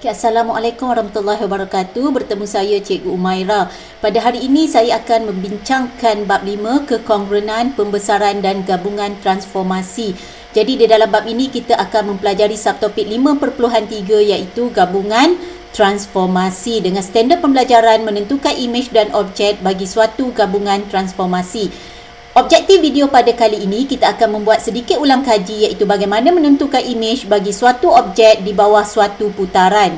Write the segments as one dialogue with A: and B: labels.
A: Okay, Assalamualaikum warahmatullahi wabarakatuh. Bertemu saya Cikgu Umaira. Pada hari ini saya akan membincangkan bab 5 kekongruenan, pembesaran dan gabungan transformasi. Jadi di dalam bab ini kita akan mempelajari subtopik 5.3 iaitu gabungan transformasi dengan standard pembelajaran menentukan imej dan objek bagi suatu gabungan transformasi. Objektif video pada kali ini kita akan membuat sedikit ulang kaji iaitu bagaimana menentukan imej bagi suatu objek di bawah suatu putaran.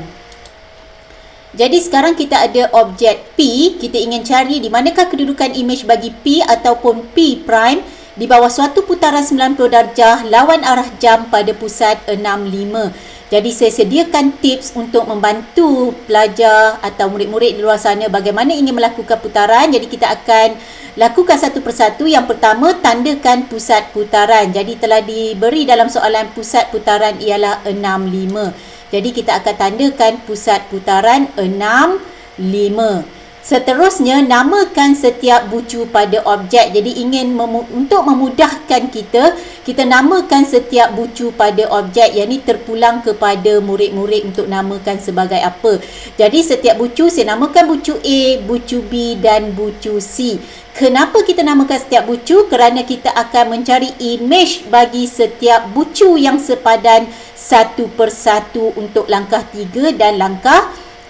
A: Jadi sekarang kita ada objek P, kita ingin cari di manakah kedudukan imej bagi P ataupun P prime di bawah suatu putaran 90 darjah lawan arah jam pada pusat 65. Jadi saya sediakan tips untuk membantu pelajar atau murid-murid di luar sana bagaimana ingin melakukan putaran. Jadi kita akan lakukan satu persatu. Yang pertama, tandakan pusat putaran. Jadi telah diberi dalam soalan pusat putaran ialah 65. Jadi kita akan tandakan pusat putaran 65. Seterusnya, namakan setiap bucu pada objek. Jadi ingin untuk memudahkan kita namakan setiap bucu pada objek. Yang ini terpulang kepada murid-murid untuk namakan sebagai apa. Jadi setiap bucu saya namakan bucu A, bucu B dan bucu C. Kenapa kita namakan setiap bucu? Kerana kita akan mencari imej bagi setiap bucu yang sepadan satu persatu untuk langkah 3 dan langkah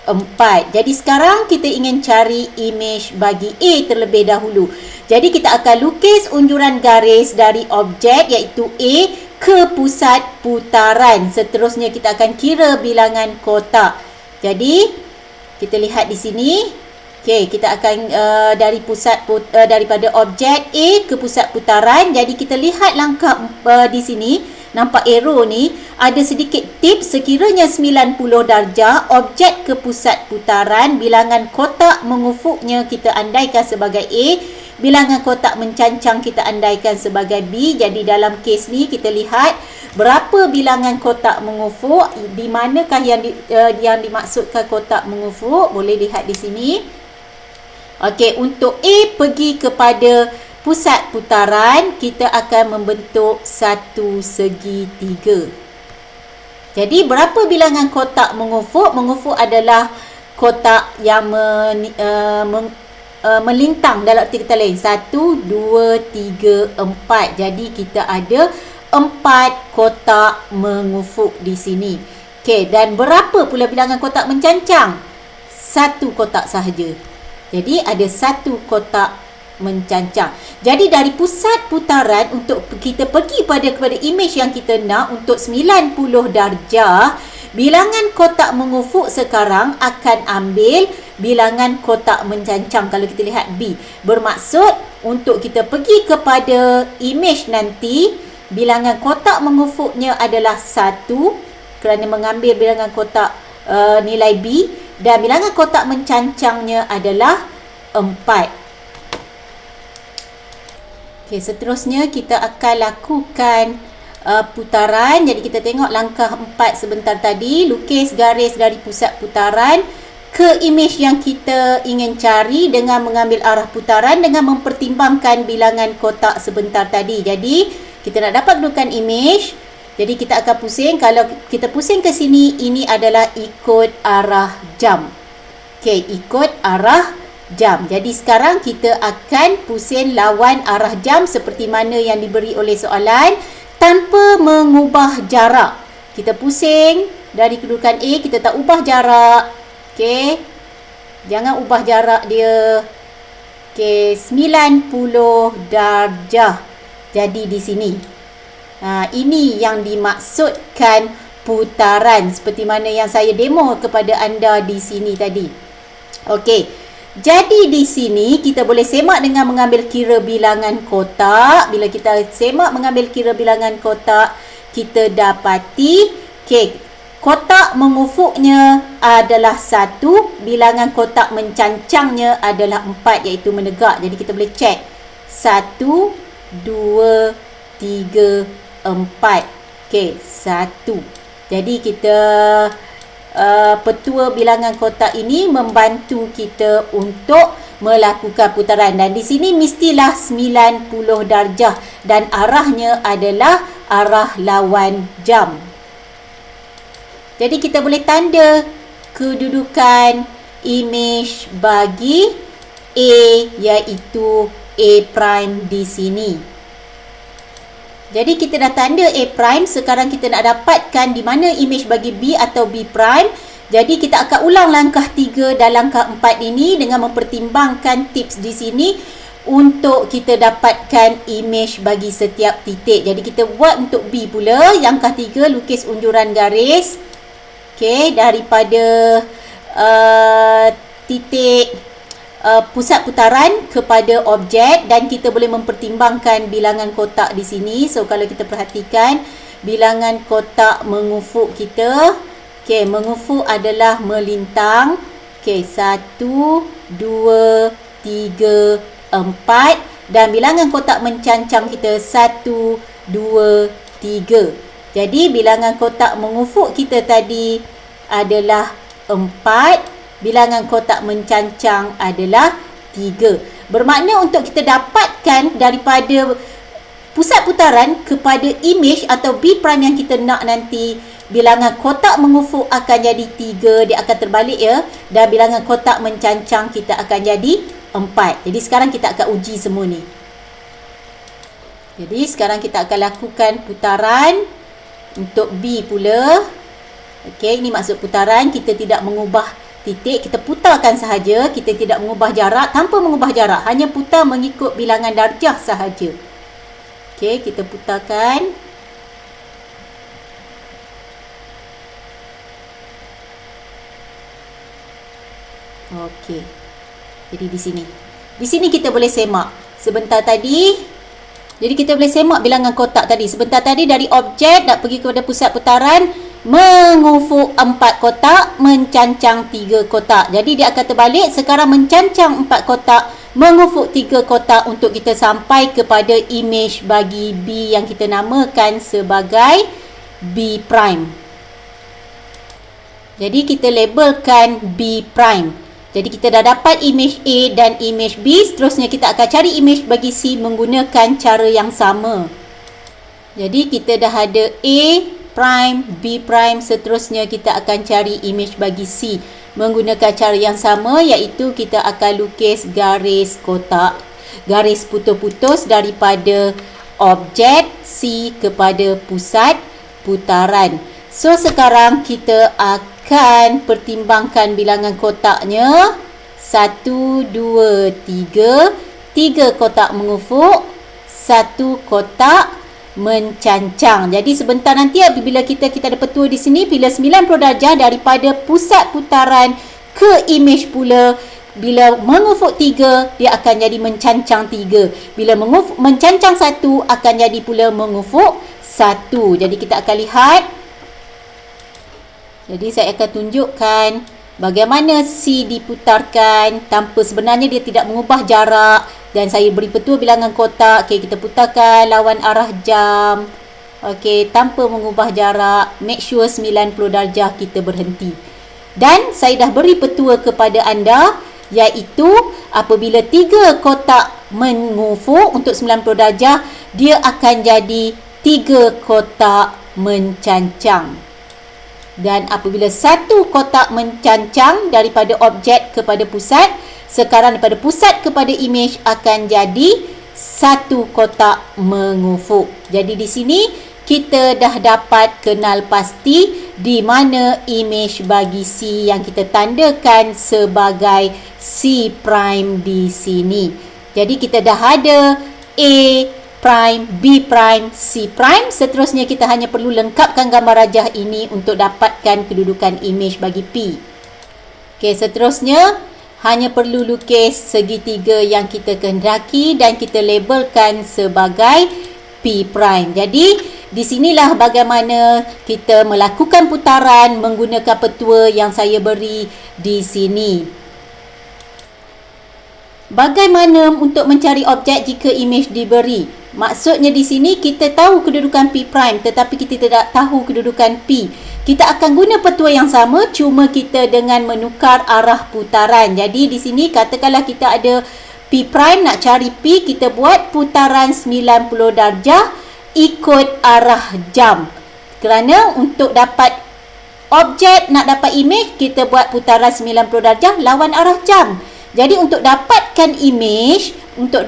A: 4. Jadi sekarang kita ingin cari imej bagi A terlebih dahulu. Jadi kita akan lukis unjuran garis dari objek iaitu A ke pusat putaran. Seterusnya kita akan kira bilangan kotak. Jadi kita lihat di sini. Okey, kita akan dari daripada objek A ke pusat putaran. Jadi kita lihat langkah di sini. Nampak arrow ni, ada sedikit tips. Sekiranya 90 darjah, objek ke pusat putaran, bilangan kotak mengufuknya kita andaikan sebagai A, bilangan kotak mencancang kita andaikan sebagai B. Jadi dalam kes ni kita lihat berapa bilangan kotak mengufuk, di manakah yang dimaksudkan kotak mengufuk, boleh lihat di sini. Okey, untuk A pergi kepada pusat putaran, kita akan membentuk satu segitiga. Jadi berapa bilangan kotak mengufuk? Mengufuk adalah kotak yang melintang dalam arti kata lain. 1, 2, 3, 4. Jadi kita ada 4 kotak mengufuk di sini. Okey, dan berapa pula bilangan kotak mencancang? 1 kotak sahaja. Jadi ada 1 kotak mencancang. Jadi dari pusat putaran untuk kita pergi kepada imej yang kita nak untuk 90 darjah, bilangan kotak mengufuk sekarang akan ambil bilangan kotak mencancang. Kalau kita lihat B, bermaksud untuk kita pergi kepada imej nanti, bilangan kotak mengufuknya adalah 1 kerana mengambil bilangan kotak nilai B, dan bilangan kotak mencancangnya adalah 4. Okey, seterusnya kita akan lakukan putaran. Jadi kita tengok langkah 4 sebentar tadi. Lukis garis dari pusat putaran ke imej yang kita ingin cari dengan mengambil arah putaran dengan mempertimbangkan bilangan kotak sebentar tadi. Jadi kita nak dapat kedudukan imej. Jadi kita akan pusing. Kalau kita pusing ke sini, ini adalah ikut arah jam. Okey, ikut arah jam. Jadi sekarang kita akan pusing lawan arah jam seperti mana yang diberi oleh soalan tanpa mengubah jarak. Kita pusing dari kedudukan A, kita tak ubah jarak. Okey. Jangan ubah jarak dia. Okey, 90 darjah. Jadi di sini. Ini yang dimaksudkan putaran seperti mana yang saya demo kepada anda di sini tadi. Okey. Jadi di sini kita boleh semak dengan mengambil kira bilangan kotak. Bila kita semak mengambil kira bilangan kotak, kita dapati kotak mengufuknya adalah 1, bilangan kotak mencancangnya adalah 4 iaitu menegak. Jadi kita boleh cek 1, 2, 3, 4. Okey, 1. Jadi kita petua bilangan kotak ini membantu kita untuk melakukan putaran. Dan di sini mestilah 90 darjah dan arahnya adalah arah lawan jam. Jadi kita boleh tanda kedudukan imej bagi A, iaitu A prime di sini. Jadi kita dah tanda A prime, sekarang kita nak dapatkan di mana imej bagi B atau B prime. Jadi kita akan ulang langkah 3 dan langkah 4 ini dengan mempertimbangkan tips di sini untuk kita dapatkan imej bagi setiap titik. Jadi kita buat untuk B pula, langkah 3 lukis unjuran garis. Okey, daripada titik pusat putaran kepada objek, dan kita boleh mempertimbangkan bilangan kotak di sini. So kalau kita perhatikan bilangan kotak mengufuk kita, okey, mengufuk adalah melintang. Okey, 1 2 3 4, dan bilangan kotak mencancang kita 1 2 3. Jadi bilangan kotak mengufuk kita tadi adalah 4, bilangan kotak mencancang adalah 3. Bermakna untuk kita dapatkan daripada pusat putaran kepada imej atau B prime yang kita nak nanti, bilangan kotak mengufuk akan jadi 3, dia akan terbalik ya, dan bilangan kotak mencancang kita akan jadi 4. Jadi sekarang kita akan uji semua ni. Jadi sekarang kita akan lakukan putaran untuk B pula. Okey, ini maksud putaran, kita tidak mengubah titik, kita putarkan sahaja, kita tidak mengubah jarak, tanpa mengubah jarak, hanya putar mengikut bilangan darjah sahaja. Okey, kita putarkan. Okey. Jadi di sini kita boleh semak sebentar tadi. Jadi kita boleh semak bilangan kotak tadi. Sebentar tadi dari objek nak pergi kepada pusat putaran, mengufuk 4 kotak, mencancang 3 kotak. Jadi dia akan terbalik, sekarang mencancang 4 kotak, mengufuk 3 kotak untuk kita sampai kepada imej bagi B yang kita namakan sebagai B prime. Jadi kita labelkan B prime. Jadi kita dah dapat imej A dan imej B, seterusnya kita akan cari imej bagi C menggunakan cara yang sama. Jadi kita dah ada A prime, B prime, seterusnya kita akan cari imej bagi C menggunakan cara yang sama, iaitu kita akan lukis garis kotak, garis putus-putus daripada objek C kepada pusat putaran. So sekarang kita akan pertimbangkan bilangan kotaknya. 1 2 3, 3 kotak mengufuk, 1 kotak mencancang. Jadi sebentar nanti apabila kita ada petua di sini, bila 90 darjah daripada pusat putaran ke imej pula, bila mengufuk 3 dia akan jadi mencancang 3. Bila mencancang 1 akan jadi pula mengufuk 1. Jadi kita akan lihat. Jadi saya akan tunjukkan bagaimana C diputarkan tanpa sebenarnya dia tidak mengubah jarak. Dan saya beri petua bilangan kotak. Okey, kita putarkan lawan arah jam. Okey, tanpa mengubah jarak. Make sure 90 darjah kita berhenti. Dan saya dah beri petua kepada anda, iaitu apabila 3 kotak mengufuk untuk 90 darjah, dia akan jadi 3 kotak mencancang. Dan apabila 1 kotak mencancang daripada objek kepada pusat, sekarang daripada pusat kepada imej akan jadi 1 kotak mengufuk. Jadi di sini kita dah dapat kenal pasti di mana imej bagi C yang kita tandakan sebagai C prime di sini. Jadi kita dah ada A prime, B prime, C prime. Seterusnya kita hanya perlu lengkapkan gambar rajah ini untuk dapatkan kedudukan imej bagi P. Okey, seterusnya hanya perlu lukis segitiga yang kita kehendaki dan kita labelkan sebagai P prime. Jadi di sinilah bagaimana kita melakukan putaran menggunakan petua yang saya beri di sini. Bagaimana untuk mencari objek jika imej diberi? Maksudnya di sini kita tahu kedudukan P prime tetapi kita tidak tahu kedudukan P. Kita akan guna petua yang sama, cuma kita dengan menukar arah putaran. Jadi di sini katakanlah kita ada P prime, nak cari P, kita buat putaran 90 darjah ikut arah jam. Kerana untuk dapat Objek nak dapat imej, kita buat putaran 90 darjah lawan arah jam. Jadi untuk dapatkan imej, untuk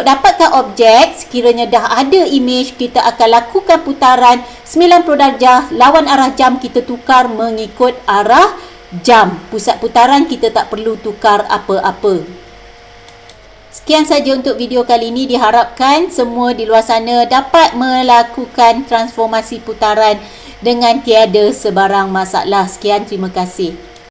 A: dapatkan objek, sekiranya dah ada imej, kita akan lakukan putaran 90 darjah lawan arah jam, kita tukar mengikut arah jam. Pusat putaran kita tak perlu tukar apa-apa. Sekian saja untuk video kali ini. Diharapkan semua di luar sana dapat melakukan transformasi putaran dengan tiada sebarang masalah. Sekian, terima kasih.